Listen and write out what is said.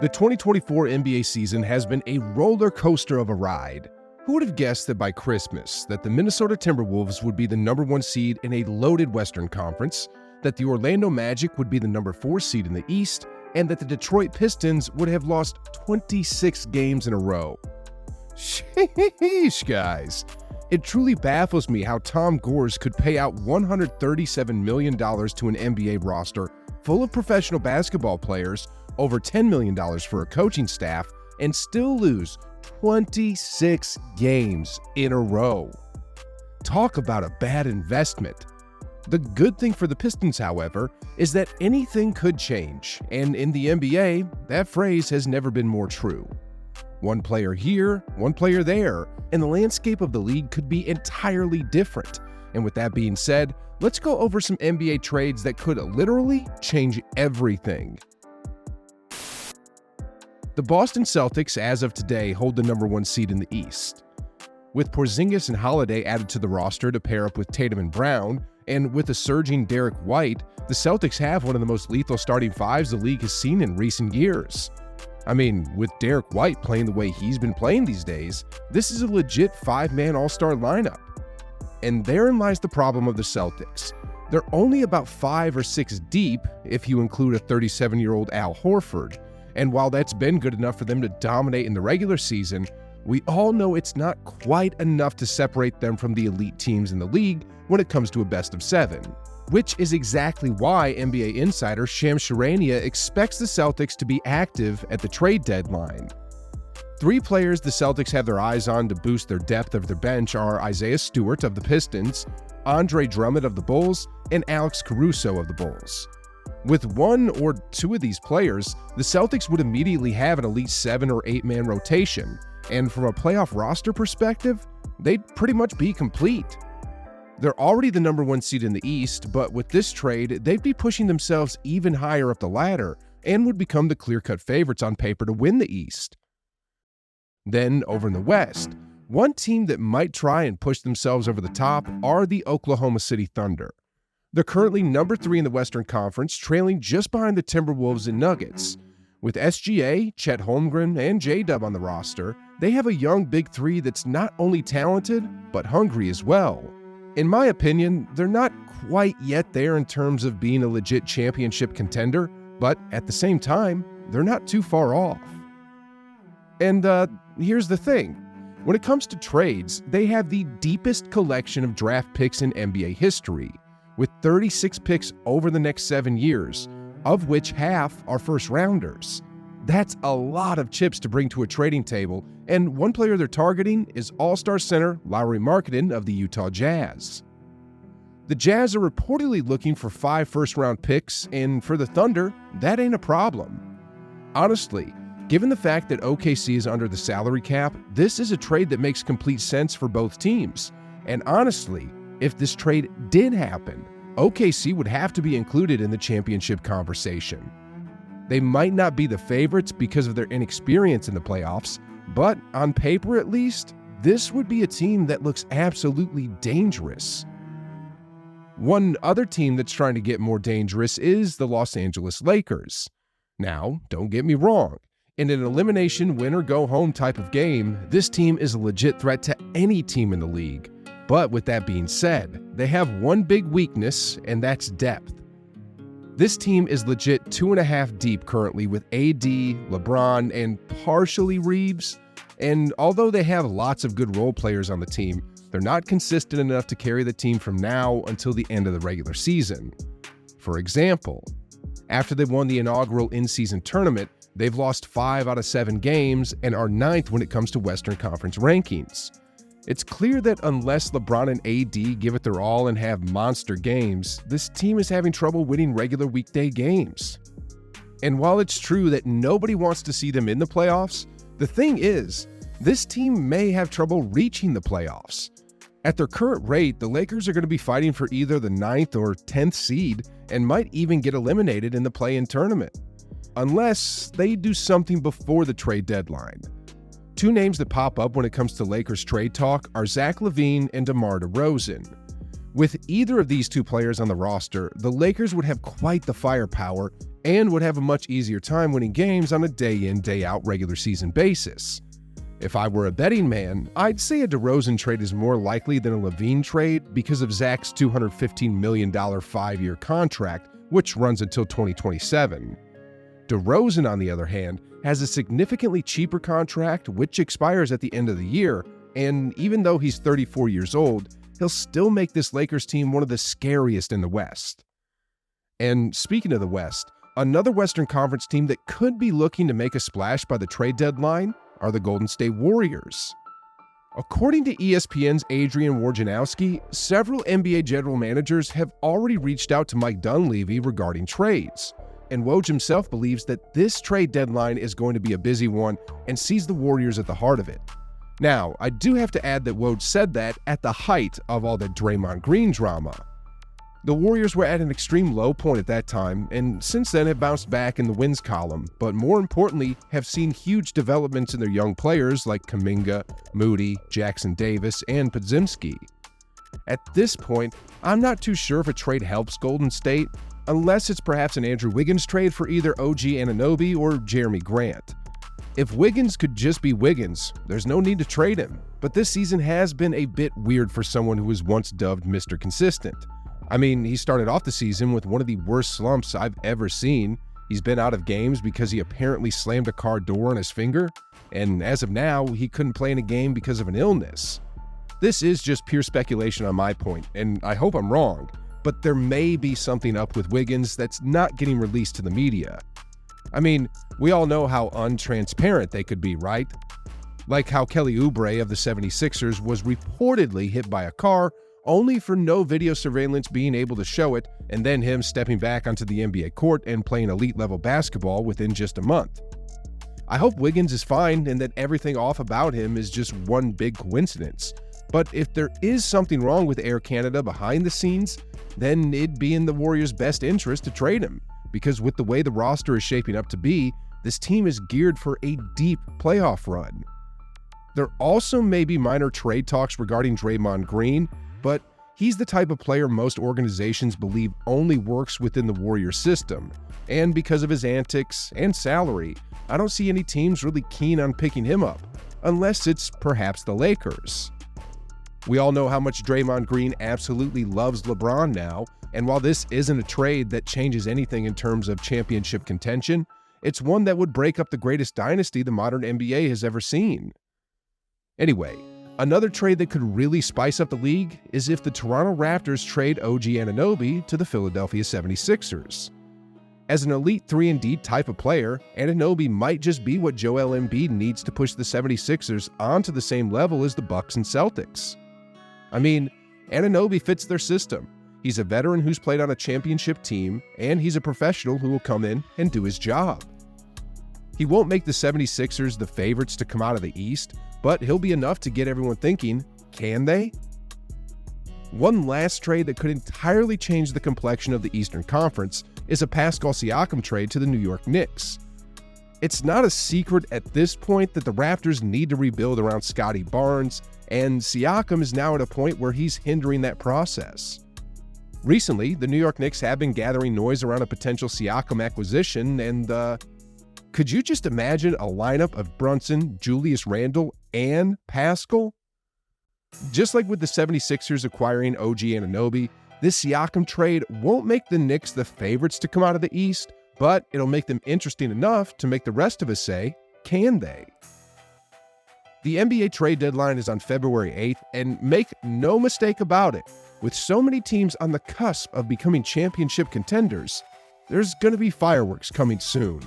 The 2024 NBA season has been a roller coaster of a ride. Who would have guessed that by Christmas that the Minnesota Timberwolves would be the #1 seed in a loaded Western Conference, that the Orlando Magic would be the #4 seed in the East, and that the Detroit Pistons would have lost 26 games in a row? Sheesh, guys. It truly baffles me how Tom Gores could pay out $137 million to an NBA roster full of professional basketball players, over $10 million for a coaching staff, and still lose 26 games in a row. Talk about a bad investment. The good thing for the Pistons, however, is that anything could change, and in the NBA, that phrase has never been more true. One player here, one player there, and the landscape of the league could be entirely different. And with that being said, let's go over some NBA trades that could literally change everything. The Boston Celtics, as of today, hold the #1 seed in the East. With Porzingis and Holiday added to the roster to pair up with Tatum and Brown, and with a surging Derek White, the Celtics have one of the most lethal starting fives the league has seen in recent years. I mean, with Derek White playing the way he's been playing these days, this is a legit 5-man all-star lineup. And therein lies the problem of the Celtics. They're only about 5 or 6 deep if you include a 37-year-old Al Horford. And while that's been good enough for them to dominate in the regular season, we all know it's not quite enough to separate them from the elite teams in the league when it comes to a best-of-7. Which is exactly why NBA insider Shams Charania expects the Celtics to be active at the trade deadline. 3 players the Celtics have their eyes on to boost their depth of their bench are Isaiah Stewart of the Pistons, Andre Drummond of the Bulls, and Alex Caruso of the Bulls. With 1 or 2 of these players, the Celtics would immediately have an elite 7 or 8-man rotation, and from a playoff roster perspective, they'd pretty much be complete. They're already the #1 seed in the East, but with this trade, they'd be pushing themselves even higher up the ladder and would become the clear-cut favorites on paper to win the East. Then, over in the West, one team that might try and push themselves over the top are the Oklahoma City Thunder. They're currently #3 in the Western Conference, trailing just behind the Timberwolves and Nuggets. With SGA, Chet Holmgren, and J-Dub on the roster, they have a young big three that's not only talented, but hungry as well. In my opinion, they're not quite yet there in terms of being a legit championship contender, but at the same time, they're not too far off. And here's the thing. When it comes to trades, they have the deepest collection of draft picks in NBA history, with 36 picks over the next 7 years, of which half are first-rounders. That's a lot of chips to bring to a trading table, and one player they're targeting is All-Star center Lauri Markkanen of the Utah Jazz. The Jazz are reportedly looking for 5 first-round picks, and for the Thunder, that ain't a problem. Honestly, given the fact that OKC is under the salary cap, this is a trade that makes complete sense for both teams. And honestly, if this trade did happen, OKC would have to be included in the championship conversation. They might not be the favorites because of their inexperience in the playoffs, but on paper at least, this would be a team that looks absolutely dangerous. One other team that's trying to get more dangerous is the Los Angeles Lakers. Now, don't get me wrong. In an elimination win-or-go-home type of game, this team is a legit threat to any team in the league. But with that being said, they have one big weakness, and that's depth. This team is legit 2.5 deep currently with AD, LeBron, and partially Reeves. And although they have lots of good role players on the team, they're not consistent enough to carry the team from now until the end of the regular season. For example, after they won the inaugural in-season tournament, they've lost 5 out of 7 games and are 9th when it comes to Western Conference rankings. It's clear that unless LeBron and AD give it their all and have monster games, this team is having trouble winning regular weekday games. And while it's true that nobody wants to see them in the playoffs, the thing is, this team may have trouble reaching the playoffs. At their current rate, the Lakers are going to be fighting for either the 9th or 10th seed and might even get eliminated in the play-in tournament, unless they do something before the trade deadline. 2 names that pop up when it comes to Lakers trade talk are Zach LaVine and DeMar DeRozan. With either of these two players on the roster, the Lakers would have quite the firepower and would have a much easier time winning games on a day-in, day-out regular season basis. If I were a betting man, I'd say a DeRozan trade is more likely than a LaVine trade because of Zach's $215 million 5-year contract, which runs until 2027. DeRozan, on the other hand, has a significantly cheaper contract which expires at the end of the year, and even though he's 34 years old, he'll still make this Lakers team one of the scariest in the West. And speaking of the West, another Western Conference team that could be looking to make a splash by the trade deadline are the Golden State Warriors. According to ESPN's Adrian Wojnarowski, several NBA general managers have already reached out to Mike Dunleavy regarding trades, and Woj himself believes that this trade deadline is going to be a busy one and sees the Warriors at the heart of it. Now, I do have to add that Woj said that at the height of all the Draymond Green drama. The Warriors were at an extreme low point at that time, and since then have bounced back in the wins column, but more importantly, have seen huge developments in their young players like Kuminga, Moody, Jackson Davis, and Podziemski. At this point, I'm not too sure if a trade helps Golden State, unless it's perhaps an Andrew Wiggins trade for either OG Anunoby or Jeremy Grant. If Wiggins could just be Wiggins, there's no need to trade him, but this season has been a bit weird for someone who was once dubbed Mr. Consistent. I mean, he started off the season with one of the worst slumps I've ever seen. He's been out of games because he apparently slammed a car door on his finger, and as of now, he couldn't play in a game because of an illness. This is just pure speculation on my point, and I hope I'm wrong, but there may be something up with Wiggins that's not getting released to the media. I mean, we all know how untransparent they could be, right? Like how Kelly Oubre of the 76ers was reportedly hit by a car, only for no video surveillance being able to show it, and then him stepping back onto the NBA court and playing elite-level basketball within just a month. I hope Wiggins is fine and that everything off about him is just one big coincidence. But if there is something wrong with Air Canada behind the scenes, then it'd be in the Warriors' best interest to trade him, because with the way the roster is shaping up to be, this team is geared for a deep playoff run. There also may be minor trade talks regarding Draymond Green, but he's the type of player most organizations believe only works within the Warriors system, and because of his antics and salary, I don't see any teams really keen on picking him up, unless it's perhaps the Lakers. We all know how much Draymond Green absolutely loves LeBron now, and while this isn't a trade that changes anything in terms of championship contention, it's one that would break up the greatest dynasty the modern NBA has ever seen. Anyway, another trade that could really spice up the league is if the Toronto Raptors trade OG Anunoby to the Philadelphia 76ers. As an elite 3-and-D type of player, Anunoby might just be what Joel Embiid needs to push the 76ers onto the same level as the Bucks and Celtics. I mean, Anunoby fits their system. He's a veteran who's played on a championship team, and he's a professional who will come in and do his job. He won't make the 76ers the favorites to come out of the East, but he'll be enough to get everyone thinking, can they? One last trade that could entirely change the complexion of the Eastern Conference is a Pascal Siakam trade to the New York Knicks. It's not a secret at this point that the Raptors need to rebuild around Scottie Barnes, and Siakam is now at a point where he's hindering that process. Recently, the New York Knicks have been gathering noise around a potential Siakam acquisition, and could you just imagine a lineup of Brunson, Julius Randle, and Pascal? Just like with the 76ers acquiring OG Anunoby, this Siakam trade won't make the Knicks the favorites to come out of the East, but it'll make them interesting enough to make the rest of us say, can they? The NBA trade deadline is on February 8th, and make no mistake about it, with so many teams on the cusp of becoming championship contenders, there's going to be fireworks coming soon.